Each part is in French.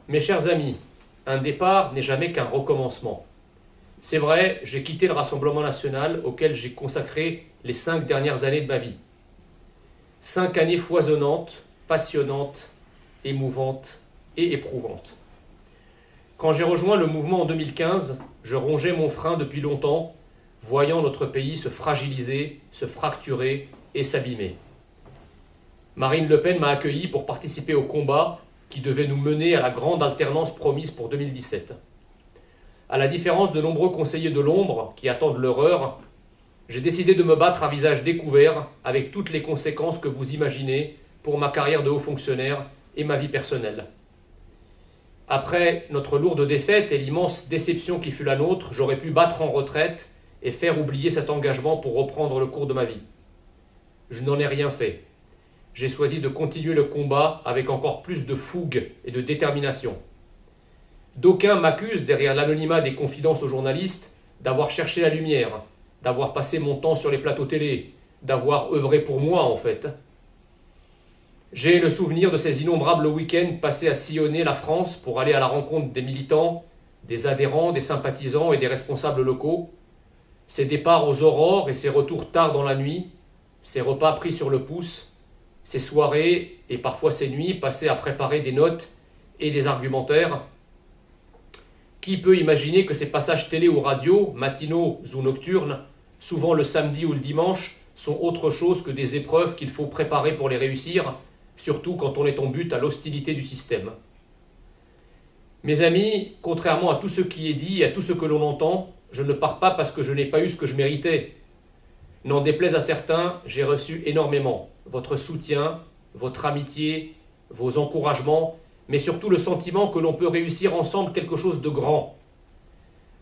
Mes chers amis, un départ n'est jamais qu'un recommencement. C'est vrai, j'ai quitté le Rassemblement national auquel j'ai consacré les 5 dernières années de ma vie. 5 années foisonnantes, passionnantes, émouvantes et éprouvantes. Quand j'ai rejoint le mouvement en 2015, je rongeais mon frein depuis longtemps, voyant notre pays se fragiliser, se fracturer et s'abîmer. Marine Le Pen m'a accueilli pour participer au combat qui devait nous mener à la grande alternance promise pour 2017. À la différence de nombreux conseillers de l'ombre qui attendent l'horreur, j'ai décidé de me battre à visage découvert avec toutes les conséquences que vous imaginez pour ma carrière de haut fonctionnaire et ma vie personnelle. Après notre lourde défaite et l'immense déception qui fut la nôtre, j'aurais pu battre en retraite et faire oublier cet engagement pour reprendre le cours de ma vie. Je n'en ai rien fait. J'ai choisi de continuer le combat avec encore plus de fougue et de détermination. D'aucuns m'accusent, derrière l'anonymat des confidences aux journalistes, d'avoir cherché la lumière, d'avoir passé mon temps sur les plateaux télé, d'avoir œuvré pour moi en fait. J'ai le souvenir de ces innombrables week-ends passés à sillonner la France pour aller à la rencontre des militants, des adhérents, des sympathisants et des responsables locaux. Ces départs aux aurores et ces retours tard dans la nuit, ces repas pris sur le pouce, ces soirées et parfois ces nuits passées à préparer des notes et des argumentaires. Qui peut imaginer que ces passages télé ou radio, matinaux ou nocturnes, souvent le samedi ou le dimanche, sont autre chose que des épreuves qu'il faut préparer pour les réussir, surtout quand on est en but à l'hostilité du système. Mes amis, contrairement à tout ce qui est dit et à tout ce que l'on entend, je ne pars pas parce que je n'ai pas eu ce que je méritais. N'en déplaise à certains, j'ai reçu énormément votre soutien, votre amitié, vos encouragements, mais surtout le sentiment que l'on peut réussir ensemble quelque chose de grand.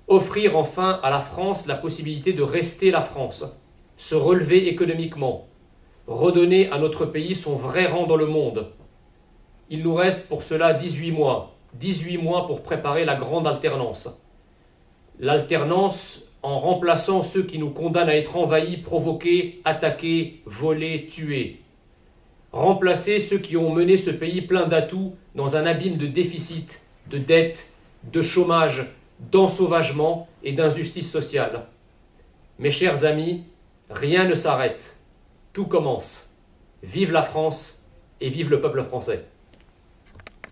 Offrir enfin à la France la possibilité de rester la France, se relever économiquement, redonner à notre pays son vrai rang dans le monde. Il nous reste pour cela 18 mois pour préparer la grande alternance. L'alternance en remplaçant ceux qui nous condamnent à être envahis, provoqués, attaqués, volés, tués. Remplacer ceux qui ont mené ce pays plein d'atouts dans un abîme de déficit, de dette, de chômage, d'ensauvagement et d'injustice sociale. Mes chers amis, rien ne s'arrête. Tout commence. Vive la France et vive le peuple français.